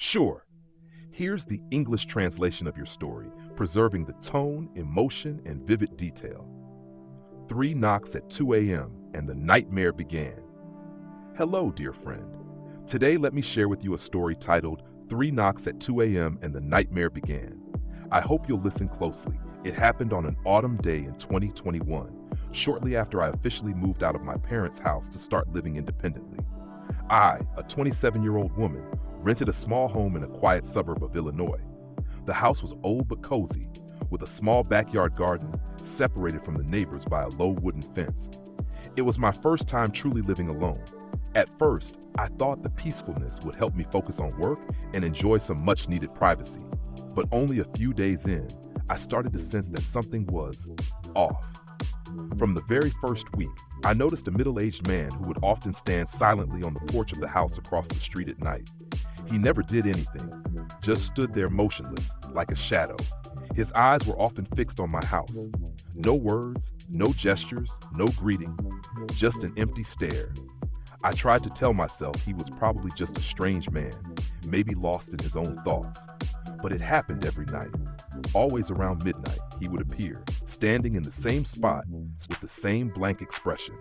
Sure. Here's the English translation of your story, preserving the tone, emotion, and vivid detail. 3 knocks at 2 a.m. and the nightmare began. Hello, dear friend. Today, let me share with you a story titled 3 knocks at 2 a.m. and the nightmare began. I hope you'll listen closely. It happened on an autumn day in 2021, shortly after I officially moved out of my parents' house to start living independently. I, a 27-year-old woman, rented a small home in a quiet suburb of Illinois. The house was old but cozy, with a small backyard garden separated from the neighbors by a low wooden fence. It was my first time truly living alone. At first, I thought the peacefulness would help me focus on work and enjoy some much-needed privacy. But only a few days in, I started to sense that something was off. From the very first week, I noticed a middle-aged man who would often stand silently on the porch of the house across the street at night. He never did anything, just stood there motionless, like a shadow. His eyes were often fixed on my house. No words, no gestures, no greeting, just an empty stare. I tried to tell myself he was probably just a strange man, maybe lost in his own thoughts. But it happened every night. Always around midnight, he would appear, standing in the same spot with the same blank expression.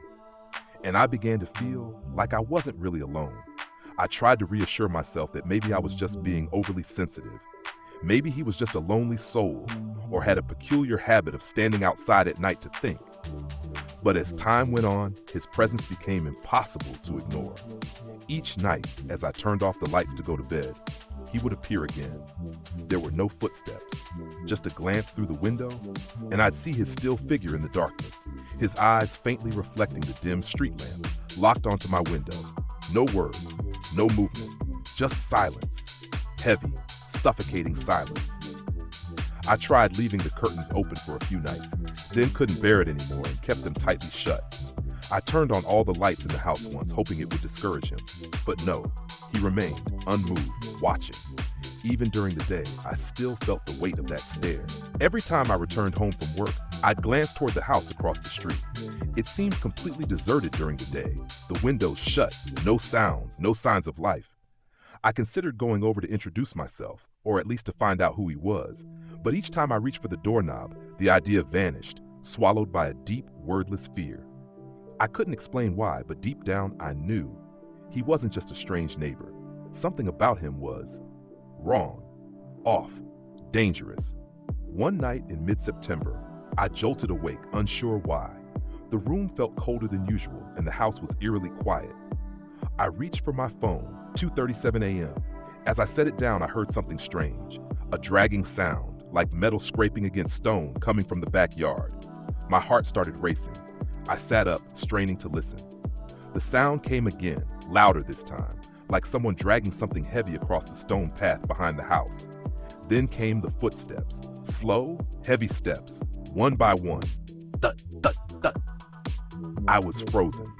And I began to feel like I wasn't really alone. I tried to reassure myself that maybe I was just being overly sensitive. Maybe he was just a lonely soul or had a peculiar habit of standing outside at night to think. But as time went on, his presence became impossible to ignore. Each night, as I turned off the lights to go to bed, he would appear again. There were no footsteps, just a glance through the window, and I'd see his still figure in the darkness, his eyes faintly reflecting the dim street lamp, locked onto my window. No words, no movement, just silence. Heavy, suffocating silence. I tried leaving the curtains open for a few nights, then couldn't bear it anymore and kept them tightly shut. I turned on all the lights in the house once, hoping it would discourage him. But no, he remained, unmoved, watching. Even during the day, I still felt the weight of that stare. Every time I returned home from work, I'd glance toward the house across the street. It seemed completely deserted during the day, the windows shut, no sounds, no signs of life. I considered going over to introduce myself, or at least to find out who he was, but each time I reached for the doorknob, the idea vanished, swallowed by a deep, wordless fear. I couldn't explain why, but deep down I knew he wasn't just a strange neighbor. Something about him was wrong, off, dangerous. One night in mid-September, I jolted awake, unsure why. The room felt colder than usual, and the house was eerily quiet. I reached for my phone, 2:37 a.m. As I set it down, I heard something strange, a dragging sound, like metal scraping against stone coming from the backyard. My heart started racing. I sat up, straining to listen. The sound came again, louder this time, like someone dragging something heavy across the stone path behind the house. Then came the footsteps, slow, heavy steps, one by one. Thud, thud, thud. I was frozen.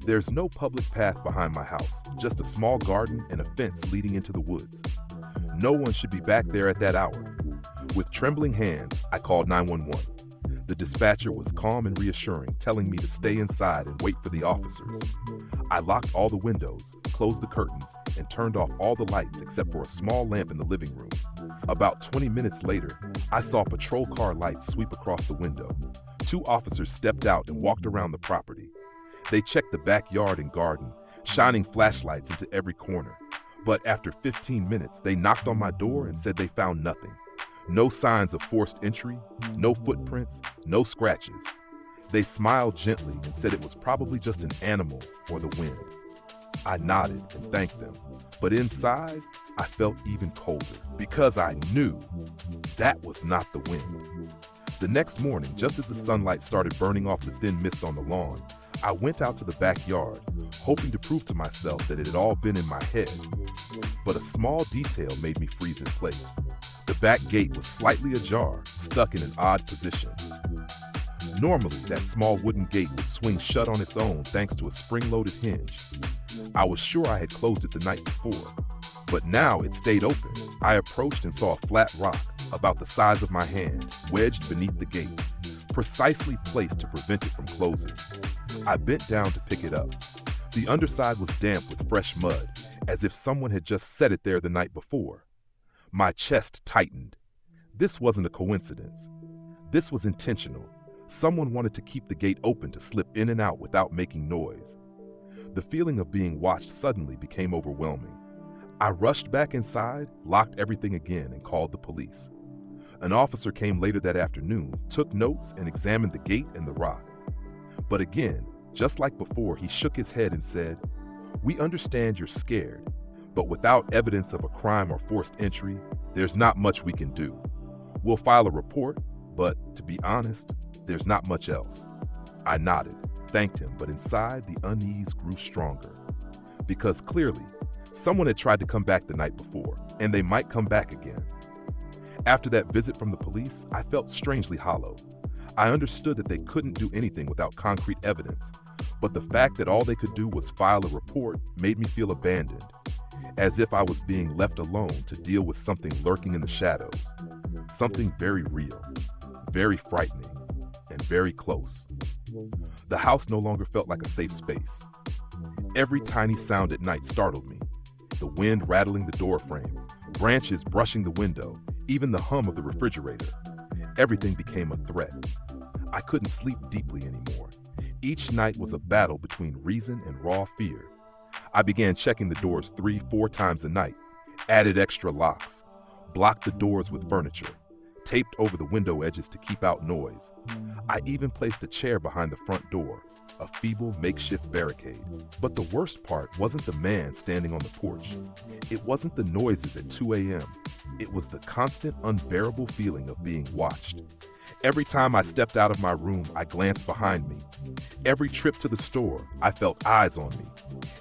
There's no public path behind my house, just a small garden and a fence leading into the woods. No one should be back there at that hour. With trembling hands, I called 911. The dispatcher was calm and reassuring, telling me to stay inside and wait for the officers. I locked all the windows, closed the curtains, and turned off all the lights except for a small lamp in the living room. About 20 minutes later, I saw patrol car lights sweep across the window. 2 officers stepped out and walked around the property. They checked the backyard and garden, shining flashlights into every corner. But after 15 minutes, they knocked on my door and said they found nothing. No signs of forced entry, no footprints, no scratches. They smiled gently and said it was probably just an animal or the wind. I nodded and thanked them, but inside, I felt even colder because I knew that was not the wind. The next morning, just as the sunlight started burning off the thin mist on the lawn, I went out to the backyard, hoping to prove to myself that it had all been in my head. But a small detail made me freeze in place. The back gate was slightly ajar, stuck in an odd position. Normally, that small wooden gate would swing shut on its own thanks to a spring-loaded hinge. I was sure I had closed it the night before, but now it stayed open. I approached and saw a flat rock, about the size of my hand, wedged beneath the gate, precisely placed to prevent it from closing. I bent down to pick it up. The underside was damp with fresh mud, as if someone had just set it there the night before. My chest tightened. This wasn't a coincidence. This was intentional. Someone wanted to keep the gate open to slip in and out without making noise. The feeling of being watched suddenly became overwhelming. I rushed back inside, locked everything again, and called the police. An officer came later that afternoon, took notes, and examined the gate and the rock. But again, just like before, he shook his head and said, "We understand you're scared, but without evidence of a crime or forced entry, there's not much we can do. We'll file a report, but to be honest, there's not much else." I nodded, thanked him, but inside the unease grew stronger. Because clearly, someone had tried to come back the night before, and they might come back again. After that visit from the police, I felt strangely hollow. I understood that they couldn't do anything without concrete evidence, but the fact that all they could do was file a report made me feel abandoned, as if I was being left alone to deal with something lurking in the shadows, something very real, very frightening, and very close. The house no longer felt like a safe space. Every tiny sound at night startled me. The wind rattling the door frame, branches brushing the window, even the hum of the refrigerator. Everything became a threat. I couldn't sleep deeply anymore. Each night was a battle between reason and raw fear. I began checking the doors 3-4 times a night, added extra locks, blocked the doors with furniture, taped over the window edges to keep out noise. I even placed a chair behind the front door, a feeble makeshift barricade. But the worst part wasn't the man standing on the porch. It wasn't the noises at 2 a.m. It was the constant, unbearable feeling of being watched. Every time I stepped out of my room, I glanced behind me. Every trip to the store, I felt eyes on me.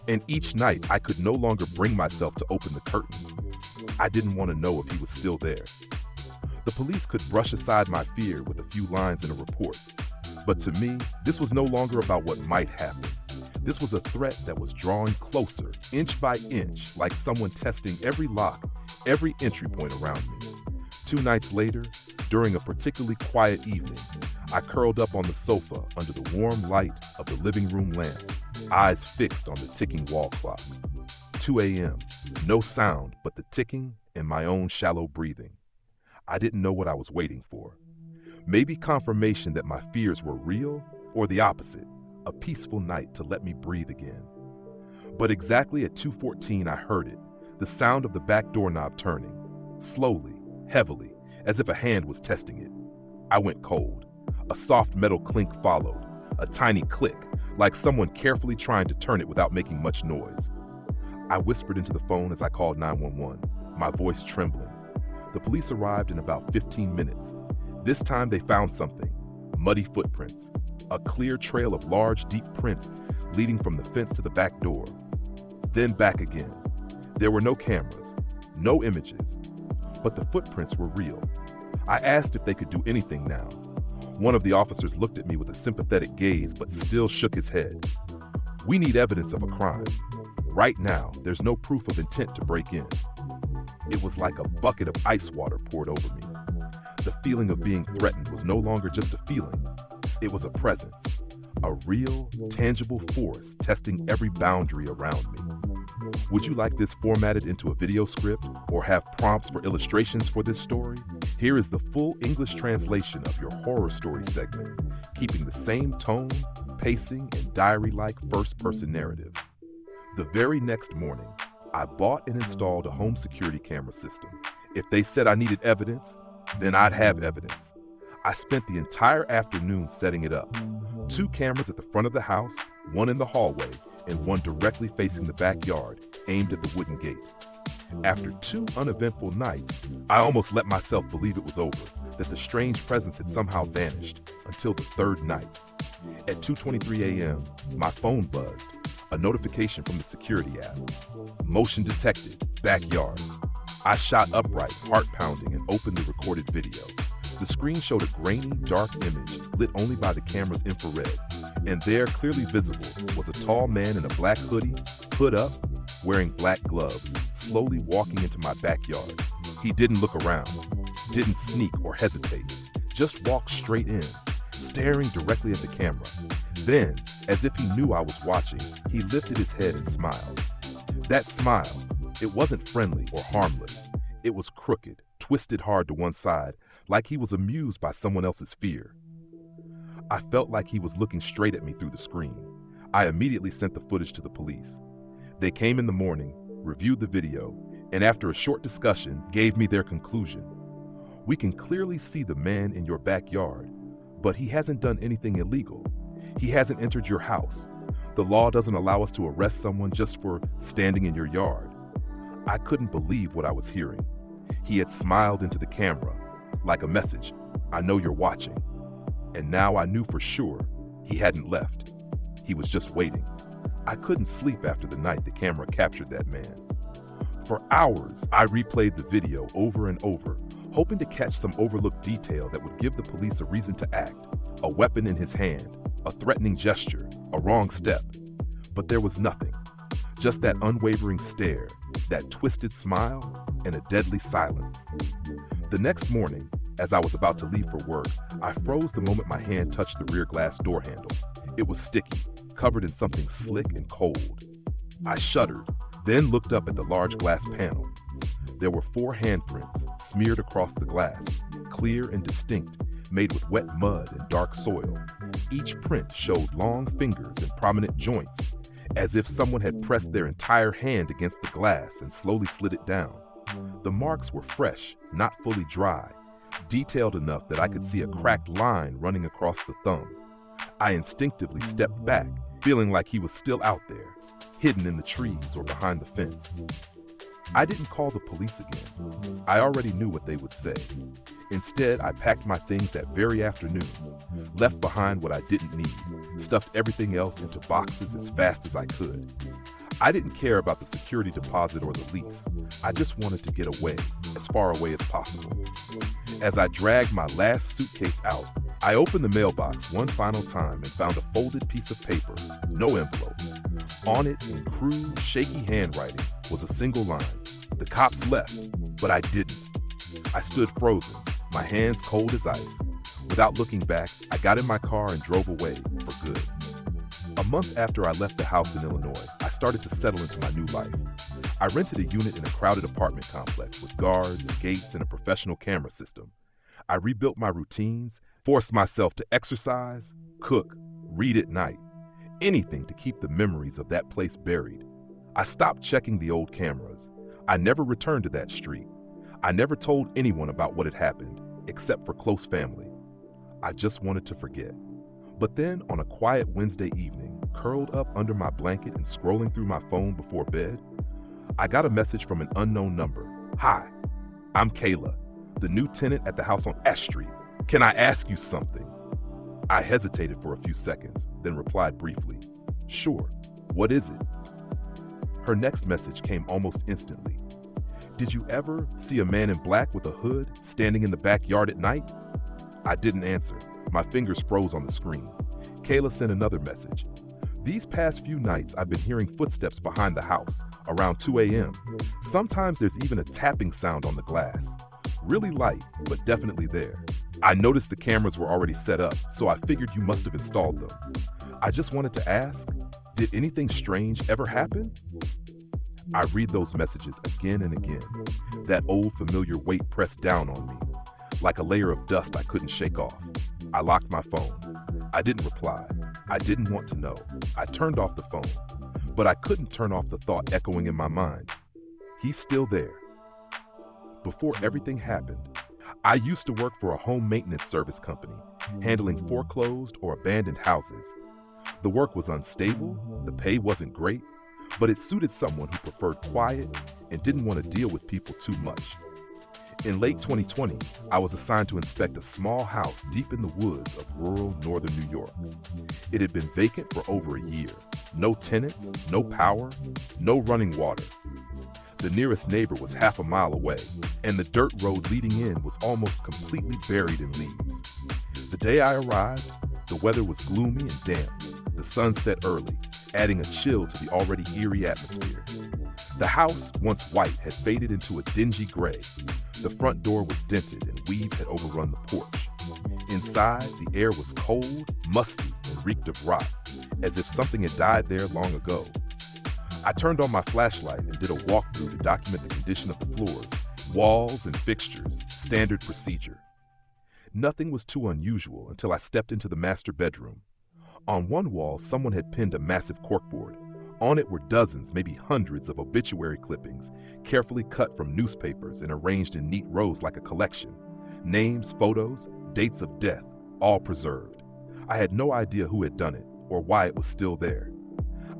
And each night, I could no longer bring myself to open the curtains. I didn't want to know if he was still there. The police could brush aside my fear with a few lines in a report. But to me, this was no longer about what might happen. This was a threat that was drawing closer, inch by inch, like someone testing every lock, every entry point around me. 2 nights later, during a particularly quiet evening, I curled up on the sofa under the warm light of the living room lamp, eyes fixed on the ticking wall clock. 2 a.m., no sound but the ticking and my own shallow breathing. I didn't know what I was waiting for. Maybe confirmation that my fears were real, or the opposite, a peaceful night to let me breathe again. But exactly at 2:14 I heard it, the sound of the back doorknob turning, slowly, heavily, as if a hand was testing it. I went cold. A soft metal clink followed, a tiny click, like someone carefully trying to turn it without making much noise. I whispered into the phone as I called 911, my voice trembling. The police arrived in about 15 minutes. This time they found something, muddy footprints, a clear trail of large, deep prints leading from the fence to the back door. Then back again. There were no cameras, no images, but the footprints were real. I asked if they could do anything now. One of the officers looked at me with a sympathetic gaze, but still shook his head. "We need evidence of a crime. Right now, there's no proof of intent to break in." It was like a bucket of ice water poured over me. The feeling of being threatened was no longer just a feeling. It was a presence, a real, tangible force testing every boundary around me. Would you like this formatted into a video script or have prompts for illustrations for this story? Here is the full English translation of your horror story segment, keeping the same tone, pacing, and diary-like first-person narrative. The very next morning, I bought and installed a home security camera system. If they said I needed evidence, then I'd have evidence. I spent the entire afternoon setting it up. 2 cameras at the front of the house, 1 in the hallway, and 1 directly facing the backyard, aimed at the wooden gate. After 2 uneventful nights, I almost let myself believe it was over, that the strange presence had somehow vanished, until the 3rd night. At 2:23 a.m., my phone buzzed, a notification from the security app. Motion detected, backyard. I shot upright, heart pounding, and opened the recorded video. The screen showed a grainy, dark image lit only by the camera's infrared, and there, clearly visible, was a tall man in a black hoodie, hood up, wearing black gloves, slowly walking into my backyard. He didn't look around, didn't sneak or hesitate, just walked straight in, staring directly at the camera. Then, as if he knew I was watching, he lifted his head and smiled. That smile, It wasn't friendly or harmless. It was crooked, twisted hard to one side, like he was amused by someone else's fear. I felt like he was looking straight at me through the screen. I immediately sent the footage to the police. They came in the morning, reviewed the video, and after a short discussion, gave me their conclusion. We can clearly see the man in your backyard, but he hasn't done anything illegal. He hasn't entered your house. The law doesn't allow us to arrest someone just for standing in your yard. I couldn't believe what I was hearing. He had smiled into the camera, like a message, "I know you're watching." And now I knew for sure he hadn't left. He was just waiting. I couldn't sleep after the night the camera captured that man. For hours, I replayed the video over and over, hoping to catch some overlooked detail that would give the police a reason to act. A weapon in his hand, a threatening gesture, a wrong step. But there was nothing. Just that unwavering stare, that twisted smile, and a deadly silence. The next morning, as I was about to leave for work, I froze the moment my hand touched the rear glass door handle. It was sticky, covered in something slick and cold. I shuddered, then looked up at the large glass panel. There were 4 handprints smeared across the glass, clear and distinct, made with wet mud and dark soil. Each print showed long fingers and prominent joints, as if someone had pressed their entire hand against the glass and slowly slid it down. The marks were fresh, not fully dry, detailed enough that I could see a cracked line running across the thumb. I instinctively stepped back, feeling like he was still out there, hidden in the trees or behind the fence. I didn't call the police again. I already knew what they would say. Instead, I packed my things that very afternoon, left behind what I didn't need, stuffed everything else into boxes as fast as I could. I didn't care about the security deposit or the lease. I just wanted to get away, as far away as possible. As I dragged my last suitcase out, I opened the mailbox one final time and found a folded piece of paper, no envelope. On it, in crude, shaky handwriting, was a single line. "The cops left, but I didn't." I stood frozen, my hands cold as ice. Without looking back, I got in my car and drove away for good. A month after I left the house in Illinois, I started to settle into my new life. I rented a unit in a crowded apartment complex with guards, gates, and a professional camera system. I rebuilt my routines, forced myself to exercise, cook, read at night, anything to keep the memories of that place buried. I stopped checking the old cameras. I never returned to that street. I never told anyone about what had happened, except for close family. I just wanted to forget. But then, on a quiet Wednesday evening, curled up under my blanket and scrolling through my phone before bed, I got a message from an unknown number. "Hi, I'm Kayla, the new tenant at the house on Ash Street. Can I ask you something?" I hesitated for a few seconds, then replied briefly, "Sure, what is it?" Her next message came almost instantly. "Did you ever see a man in black with a hood standing in the backyard at night?" I didn't answer. My fingers froze on the screen. Kayla sent another message. "These past few nights, I've been hearing footsteps behind the house, around 2 a.m. Sometimes there's even a tapping sound on the glass. Really light, but definitely there. I noticed the cameras were already set up, so I figured you must have installed them. I just wanted to ask, did anything strange ever happen?" I read those messages again and again. That old familiar weight pressed down on me, like a layer of dust I couldn't shake off. I locked my phone. I didn't reply. I didn't want to know. I turned off the phone. But I couldn't turn off the thought echoing in my mind. He's still there. Before everything happened, I used to work for a home maintenance service company, handling foreclosed or abandoned houses. The work was unstable, the pay wasn't great, but it suited someone who preferred quiet and didn't want to deal with people too much. In late 2020, I was assigned to inspect a small house deep in the woods of rural northern New York. It had been vacant for over a year. No tenants, no power, no running water. The nearest neighbor was half a mile away, and the dirt road leading in was almost completely buried in leaves. The day I arrived, the weather was gloomy and damp. The sun set early, adding a chill to the already eerie atmosphere. The house, once white, had faded into a dingy gray. The front door was dented and weeds had overrun the porch. Inside, the air was cold, musty, and reeked of rot, as if something had died there long ago. I turned on my flashlight and did a walkthrough to document the condition of the floors, walls, and fixtures, standard procedure. Nothing was too unusual until I stepped into the master bedroom. On one wall, someone had pinned a massive corkboard. On it were dozens, maybe hundreds of obituary clippings, carefully cut from newspapers and arranged in neat rows like a collection. Names, photos, dates of death, all preserved. I had no idea who had done it or why it was still there.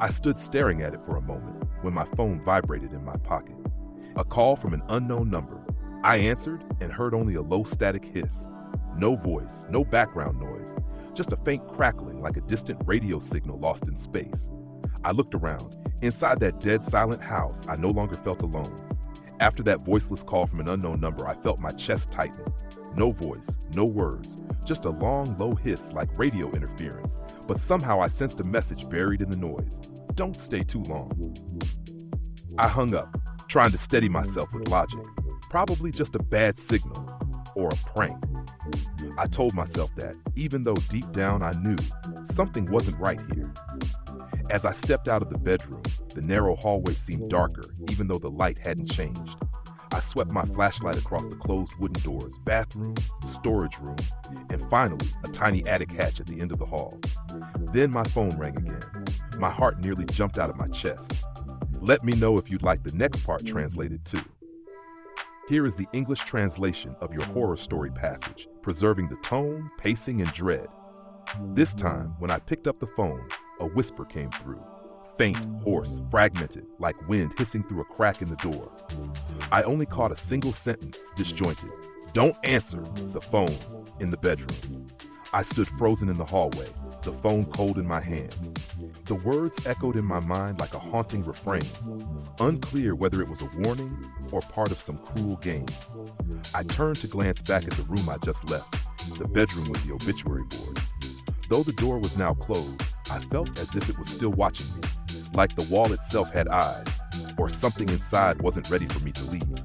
I stood staring at it for a moment when my phone vibrated in my pocket. A call from an unknown number. I answered and heard only a low static hiss. No voice, no background noise, just a faint crackling like a distant radio signal lost in space. I looked around. Inside that dead silent house, I no longer felt alone. After that voiceless call from an unknown number, I felt my chest tighten. No voice, no words, just a long, low hiss like radio interference, but somehow I sensed a message buried in the noise. Don't stay too long. I hung up, trying to steady myself with logic. Probably just a bad signal, or a prank. I told myself that, even though deep down I knew something wasn't right here. As I stepped out of the bedroom, the narrow hallway seemed darker, even though the light hadn't changed. I swept my flashlight across the closed wooden doors, bathroom, storage room, and finally, a tiny attic hatch at the end of the hall. Then my phone rang again. My heart nearly jumped out of my chest. Let me know if you'd like the next part translated too. Here is the English translation of your horror story passage, preserving the tone, pacing, and dread. This time, when I picked up the phone, a whisper came through. Faint, hoarse, fragmented, like wind hissing through a crack in the door. I only caught a single sentence, disjointed. Don't answer the phone in the bedroom. I stood frozen in the hallway, the phone cold in my hand. The words echoed in my mind like a haunting refrain, unclear whether it was a warning or part of some cruel game. I turned to glance back at the room I just left, the bedroom with the obituary board. Though the door was now closed, I felt as if it was still watching me, like the wall itself had eyes, or something inside wasn't ready for me to leave.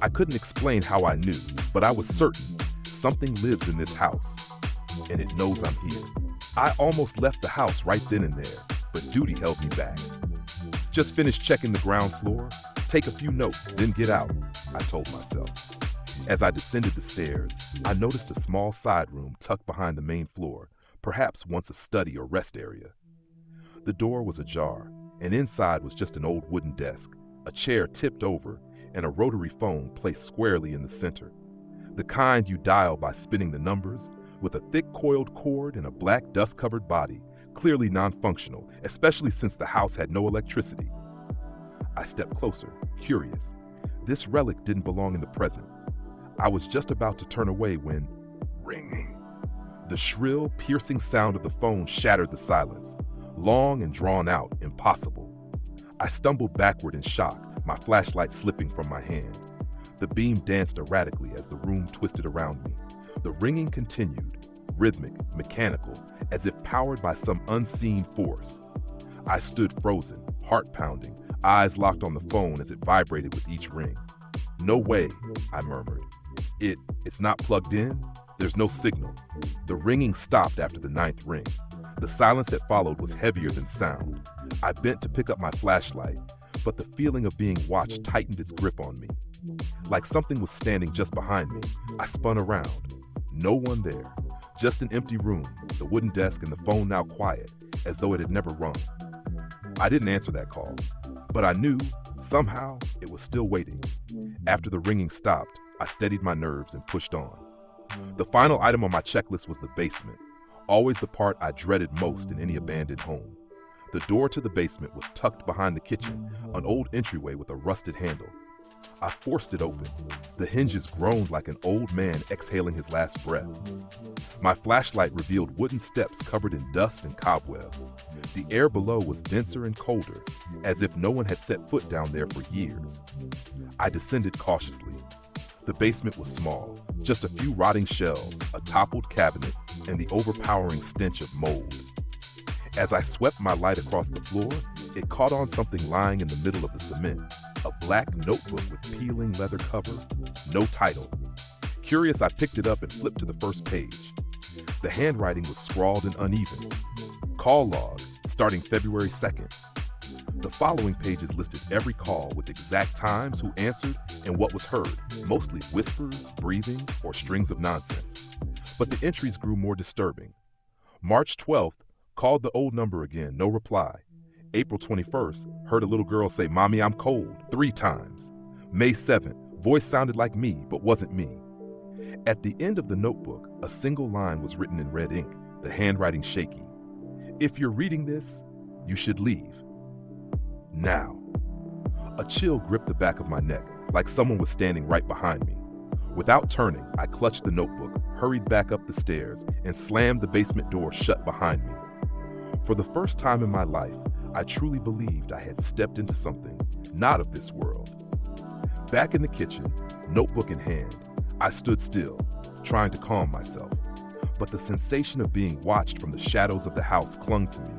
I couldn't explain how I knew, but I was certain something lives in this house, and it knows I'm here. I almost left the house right then and there, but duty held me back. Just finish checking the ground floor, take a few notes, then get out, I told myself. As I descended the stairs, I noticed a small side room tucked behind the main floor, perhaps once a study or rest area. The door was ajar, and inside was just an old wooden desk, a chair tipped over, and a rotary phone placed squarely in the center. The kind you dial by spinning the numbers, with a thick coiled cord and a black dust-covered body, clearly non-functional, especially since the house had no electricity. I stepped closer, curious. This relic didn't belong in the present. I was just about to turn away when, ringing. The shrill, piercing sound of the phone shattered the silence. Long and drawn out, impossible. I stumbled backward in shock, my flashlight slipping from my hand. The beam danced erratically as the room twisted around me. The ringing continued, rhythmic, mechanical, as if powered by some unseen force. I stood frozen, heart pounding, eyes locked on the phone as it vibrated with each ring. No way, I murmured. It's not plugged in? There's no signal. The ringing stopped after the 9th ring. The silence that followed was heavier than sound. I bent to pick up my flashlight, but the feeling of being watched tightened its grip on me. Like something was standing just behind me, I spun around. No one there. Just an empty room, the wooden desk and the phone now quiet, as though it had never rung. I didn't answer that call, but I knew, somehow, it was still waiting. After the ringing stopped, I steadied my nerves and pushed on. The final item on my checklist was the basement, always the part I dreaded most in any abandoned home. The door to the basement was tucked behind the kitchen, an old entryway with a rusted handle. I forced it open. The hinges groaned like an old man exhaling his last breath. My flashlight revealed wooden steps covered in dust and cobwebs. The air below was denser and colder, as if no one had set foot down there for years. I descended cautiously. The basement was small, just a few rotting shelves, a toppled cabinet, and the overpowering stench of mold. As I swept my light across the floor, it caught on something lying in the middle of the cement, a black notebook with peeling leather cover, no title. Curious, I picked it up and flipped to the first page. The handwriting was scrawled and uneven. Call log, starting February 2nd. The following pages listed every call with exact times, who answered, and what was heard, mostly whispers, breathing, or strings of nonsense. But the entries grew more disturbing. March 12th, called the old number again, no reply. April 21st, heard a little girl say, "Mommy, I'm cold," 3 times. May 7th, voice sounded like me, but wasn't me. At the end of the notebook, a single line was written in red ink, the handwriting shaky. "If you're reading this, you should leave. Now." A chill gripped the back of my neck, like someone was standing right behind me. Without turning, I clutched the notebook, hurried back up the stairs, and slammed the basement door shut behind me. For the first time in my life, I truly believed I had stepped into something not of this world. Back in the kitchen, notebook in hand, I stood still, trying to calm myself. But the sensation of being watched from the shadows of the house clung to me.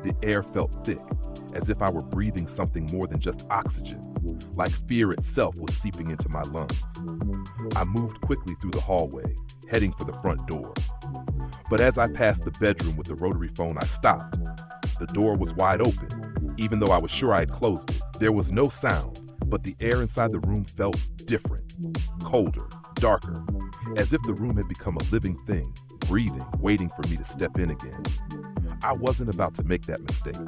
The air felt thick, as if I were breathing something more than just oxygen, like fear itself was seeping into my lungs. I moved quickly through the hallway, heading for the front door. But as I passed the bedroom with the rotary phone, I stopped. The door was wide open, even though I was sure I had closed it. There was no sound, but the air inside the room felt different, colder, darker, as if the room had become a living thing, breathing, waiting for me to step in again. I wasn't about to make that mistake.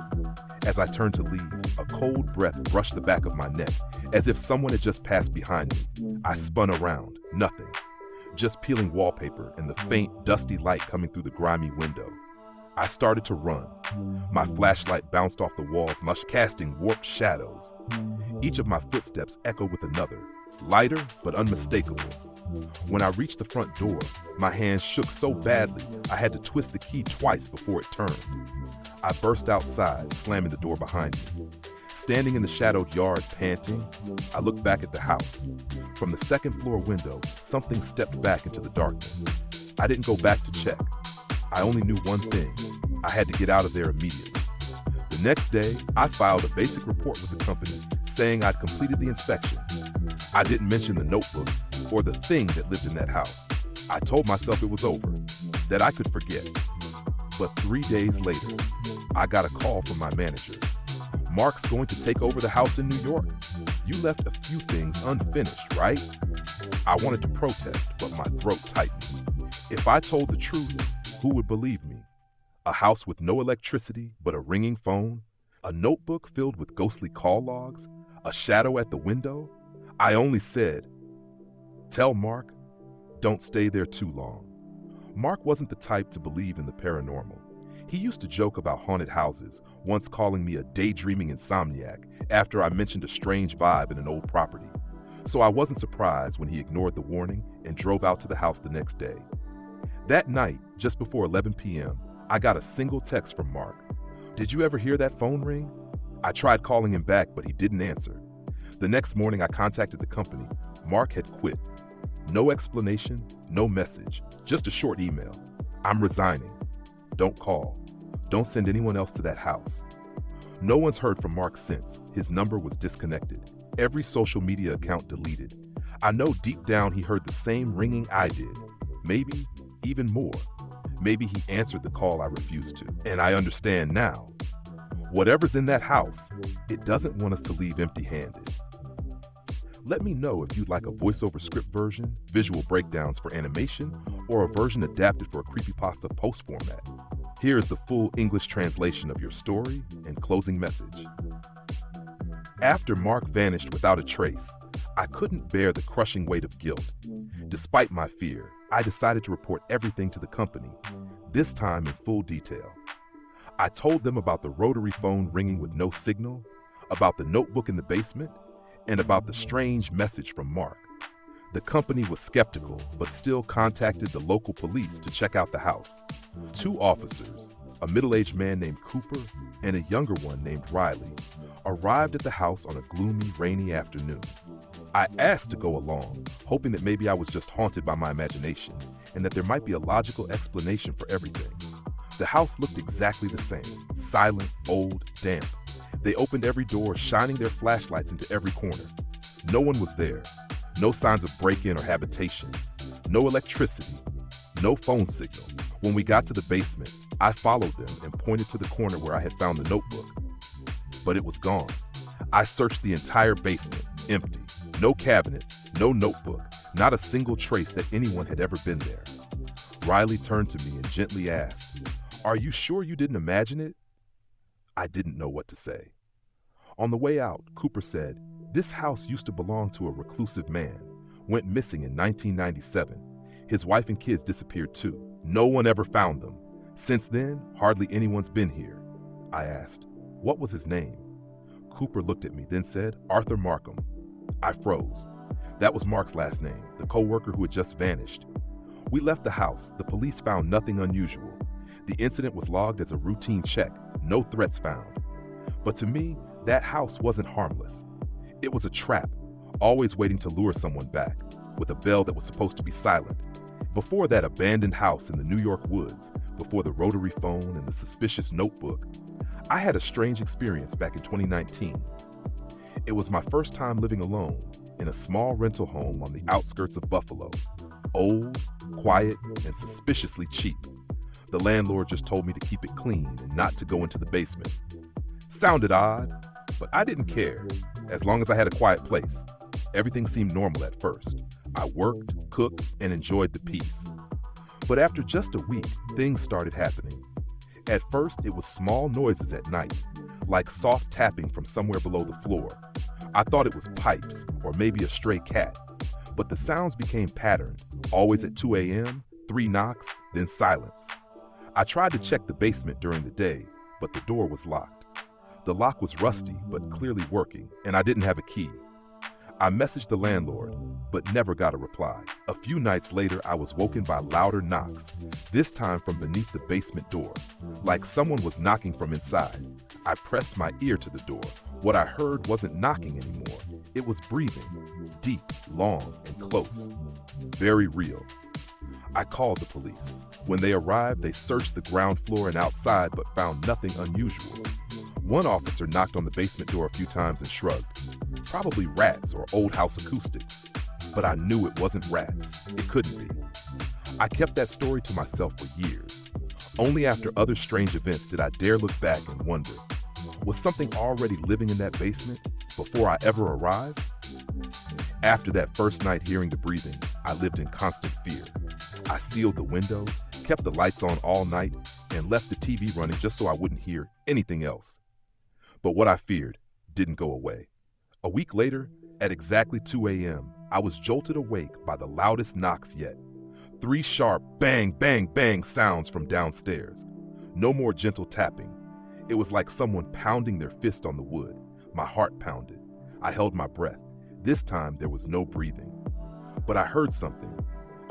As I turned to leave, a cold breath brushed the back of my neck, as if someone had just passed behind me. I spun around, nothing. Just peeling wallpaper and the faint, dusty light coming through the grimy window. I started to run. My flashlight bounced off the walls, casting warped shadows. Each of my footsteps echoed with another, lighter but unmistakable. When I reached the front door, my hands shook so badly I had to twist the key twice before it turned. I burst outside, slamming the door behind me. Standing in the shadowed yard, panting, I looked back at the house. From the second floor window, something stepped back into the darkness. I didn't go back to check. I only knew one thing. I had to get out of there immediately. The next day, I filed a basic report with the company saying I'd completed the inspection. I didn't mention the notebook or the thing that lived in that house. I told myself it was over, that I could forget. But 3 days later, I got a call from my manager. "Mark's going to take over the house in New York. You left a few things unfinished, right?" I wanted to protest, but my throat tightened. If I told the truth, who would believe me? A house with no electricity but a ringing phone? A notebook filled with ghostly call logs? A shadow at the window? I only said, "Tell Mark, don't stay there too long." Mark wasn't the type to believe in the paranormal. He used to joke about haunted houses, once calling me a daydreaming insomniac after I mentioned a strange vibe in an old property. So I wasn't surprised when he ignored the warning and drove out to the house the next day. That night, just before 11 p.m., I got a single text from Mark. "Did you ever hear that phone ring?" I tried calling him back, but he didn't answer. The next morning, I contacted the company. Mark had quit. No explanation, no message, just a short email. "I'm resigning. Don't call. Don't send anyone else to that house." No one's heard from Mark since. His number was disconnected. Every social media account deleted. I know deep down he heard the same ringing I did. Maybe even more. Maybe he answered the call I refused to. And I understand now. Whatever's in that house, it doesn't want us to leave empty-handed. Let me know if you'd like a voiceover script version, visual breakdowns for animation, or a version adapted for a creepypasta post format. Here is the full English translation of your story and closing message. After Mark vanished without a trace, I couldn't bear the crushing weight of guilt. Despite my fear, I decided to report everything to the company, this time in full detail. I told them about the rotary phone ringing with no signal, about the notebook in the basement, and about the strange message from Mark. The company was skeptical, but still contacted the local police to check out the house. 2 officers, a middle-aged man named Cooper and a younger one named Riley, arrived at the house on a gloomy, rainy afternoon. I asked to go along, hoping that maybe I was just haunted by my imagination and that there might be a logical explanation for everything. The house looked exactly the same, silent, old, damp. They opened every door, shining their flashlights into every corner. No one was there. No signs of break-in or habitation. No electricity. No phone signal. When we got to the basement, I followed them and pointed to the corner where I had found the notebook. but it was gone. I searched the entire basement, empty. No cabinet, no notebook, not a single trace that anyone had ever been there. Riley turned to me and gently asked, "Are you sure you didn't imagine it?" I didn't know what to say. On the way out, Cooper said, "This house used to belong to a reclusive man. Went missing in 1997. His wife and kids disappeared too. No one ever found them. Since then, hardly anyone's been here." I asked, "What was his name?" Cooper looked at me, then said, "Arthur Markham." I froze. That was Mark's last name, the co-worker who had just vanished. We left the house. The police found nothing unusual. The incident was logged as a routine check, no threats found. But to me, that house wasn't harmless. It was a trap, always waiting to lure someone back, with a bell that was supposed to be silent. Before that abandoned house in the New York woods, before the rotary phone and the suspicious notebook, I had a strange experience back in 2019. It was my first time living alone in a small rental home on the outskirts of Buffalo. Old, quiet, and suspiciously cheap. The landlord just told me to keep it clean and not to go into the basement. Sounded odd, but I didn't care, as long as I had a quiet place. Everything seemed normal at first. I worked, cooked, and enjoyed the peace. But after just a week, things started happening. At first, it was small noises at night, like soft tapping from somewhere below the floor. I thought it was pipes or maybe a stray cat, but the sounds became patterned, always at 2 a.m., 3 knocks, then silence. I tried to check the basement during the day, but the door was locked. The lock was rusty, but clearly working, and I didn't have a key. I messaged the landlord, but never got a reply. A few nights later, I was woken by louder knocks, this time from beneath the basement door, like someone was knocking from inside. I pressed my ear to the door. What I heard wasn't knocking anymore. It was breathing, deep, long, and close. Very real. I called the police. When they arrived, they searched the ground floor and outside, but found nothing unusual. One officer knocked on the basement door a few times and shrugged. Probably rats or old house acoustics. But I knew it wasn't rats. It couldn't be. I kept that story to myself for years. Only after other strange events did I dare look back and wonder, was something already living in that basement before I ever arrived? After that first night hearing the breathing, I lived in constant fear. I sealed the windows, kept the lights on all night, and left the TV running just so I wouldn't hear anything else. But what I feared didn't go away. A week later, at exactly 2 a.m., I was jolted awake by the loudest knocks yet. 3 sharp bang, bang, bang sounds from downstairs. No more gentle tapping. It was like someone pounding their fist on the wood. My heart pounded. I held my breath. This time there was no breathing. But I heard something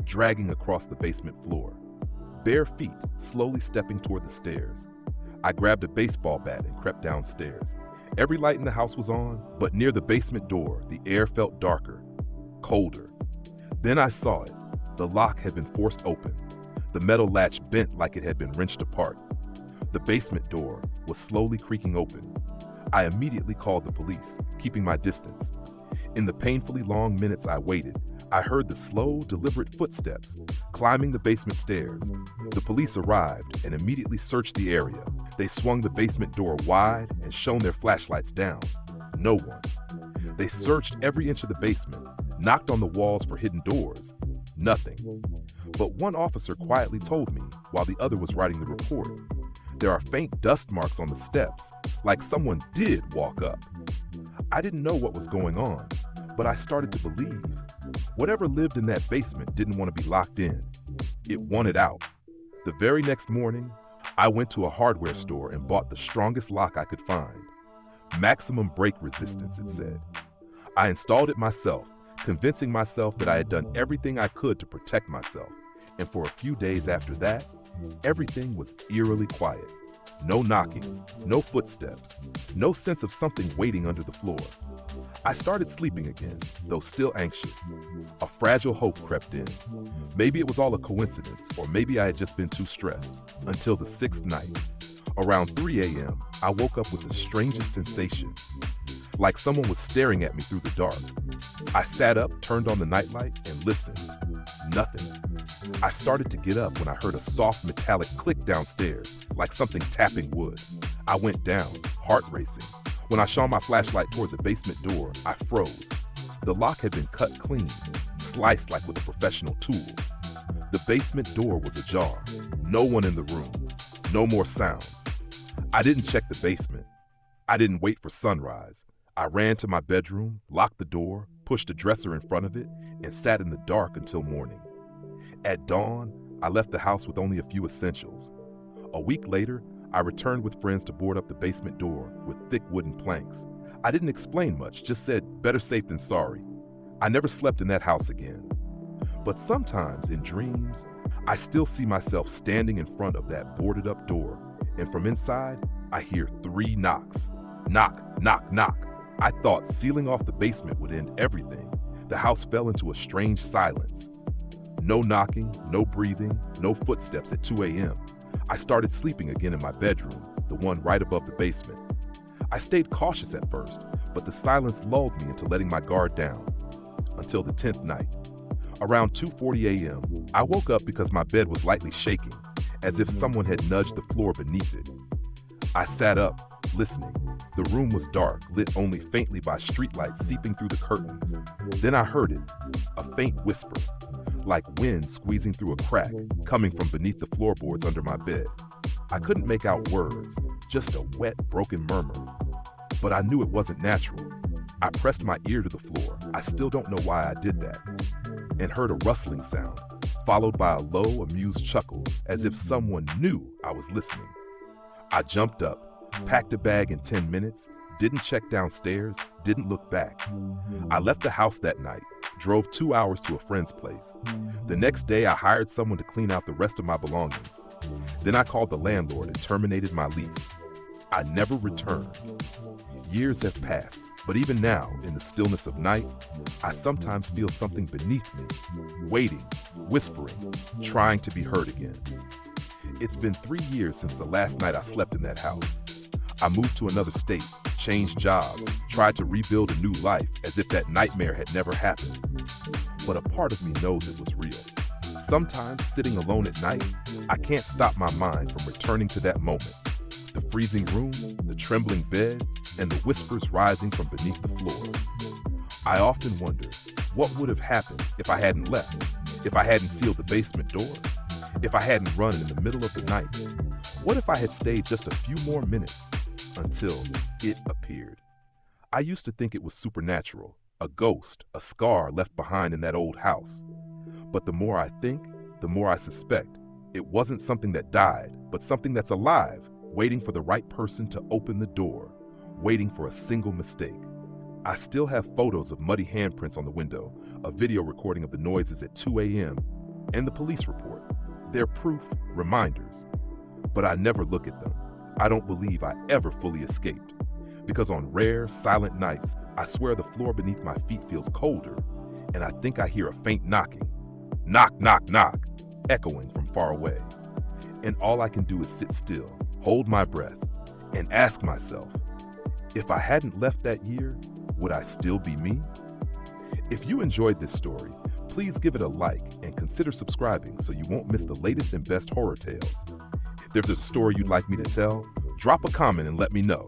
dragging across the basement floor. Bare feet slowly stepping toward the stairs. I grabbed a baseball bat and crept downstairs. Every light in the house was on, but near the basement door, the air felt darker, colder. Then I saw it. The lock had been forced open. The metal latch bent like it had been wrenched apart. The basement door was slowly creaking open. I immediately called the police, keeping my distance. In the painfully long minutes I waited, I heard the slow, deliberate footsteps climbing the basement stairs. The police arrived and immediately searched the area. They swung the basement door wide and shone their flashlights down. No one. They searched every inch of the basement, knocked on the walls for hidden doors. Nothing. But one officer quietly told me, while the other was writing the report, there are faint dust marks on the steps, like someone did walk up. I didn't know what was going on, but I started to believe. Whatever lived in that basement didn't want to be locked in. It wanted out. The very next morning, I went to a hardware store and bought the strongest lock I could find. Maximum break resistance, it said. I installed it myself, convincing myself that I had done everything I could to protect myself. And for a few days after that, everything was eerily quiet. No knocking, no footsteps, no sense of something waiting under the floor. I started sleeping again, though still anxious. A fragile hope crept in. Maybe it was all a coincidence, or maybe I had just been too stressed. Until the 6th night. Around 3 a.m., I woke up with the strangest sensation, like someone was staring at me through the dark. I sat up, turned on the nightlight, and listened. Nothing. I started to get up when I heard a soft metallic click downstairs, like something tapping wood. I went down, heart racing. When I shone my flashlight toward the basement door, I froze. The lock had been cut clean, sliced like with a professional tool. The basement door was ajar. No one in the room. No more sounds. I didn't check the basement. I didn't wait for sunrise. I ran to my bedroom, locked the door, pushed a dresser in front of it, and sat in the dark until morning. At dawn, I left the house with only a few essentials. A week later, I returned with friends to board up the basement door with thick wooden planks. I didn't explain much, just said, better safe than sorry. I never slept in that house again. But sometimes, in dreams, I still see myself standing in front of that boarded up door, and from inside, I hear 3 knocks. Knock, knock, knock. I thought sealing off the basement would end everything. The house fell into a strange silence. No knocking, no breathing, no footsteps at 2 a.m. I started sleeping again in my bedroom, the one right above the basement. I stayed cautious at first, but the silence lulled me into letting my guard down. Until the 10th night. Around 2:40 a.m., I woke up because my bed was lightly shaking, as if someone had nudged the floor beneath it. I sat up, listening. The room was dark, lit only faintly by streetlights seeping through the curtains. Then I heard it, a faint whisper, like wind squeezing through a crack, coming from beneath the floorboards under my bed. I couldn't make out words, just a wet, broken murmur. But I knew it wasn't natural. I pressed my ear to the floor, I still don't know why I did that, and heard a rustling sound, followed by a low, amused chuckle, as if someone knew I was listening. I jumped up, packed a bag in 10 minutes, didn't check downstairs, didn't look back. I left the house that night, drove 2 hours to a friend's place. The next day, I hired someone to clean out the rest of my belongings. Then I called the landlord and terminated my lease. I never returned. Years have passed, but even now, in the stillness of night, I sometimes feel something beneath me, waiting, whispering, trying to be heard again. It's been 3 years since the last night I slept in that house. I moved to another state, changed jobs, tried to rebuild a new life as if that nightmare had never happened. But a part of me knows it was real. Sometimes, sitting alone at night, I can't stop my mind from returning to that moment. The freezing room, the trembling bed, and the whispers rising from beneath the floor. I often wonder, what would have happened if I hadn't left? If I hadn't sealed the basement door? If I hadn't run in the middle of the night? What if I had stayed just a few more minutes until it appeared? I used to think it was supernatural, a ghost, a scar left behind in that old house. But the more I think, the more I suspect it wasn't something that died, but something that's alive, waiting for the right person to open the door, waiting for a single mistake. I still have photos of muddy handprints on the window, a video recording of the noises at 2 a.m., and the police report. They're proof, reminders. But I never look at them. I don't believe I ever fully escaped. Because on rare, silent nights, I swear the floor beneath my feet feels colder, and I think I hear a faint knocking. Knock, knock, knock, echoing from far away. And all I can do is sit still, hold my breath, and ask myself, if I hadn't left that year, would I still be me? If you enjoyed this story, please give it a like and consider subscribing so you won't miss the latest and best horror tales. If there's a story you'd like me to tell, drop a comment and let me know.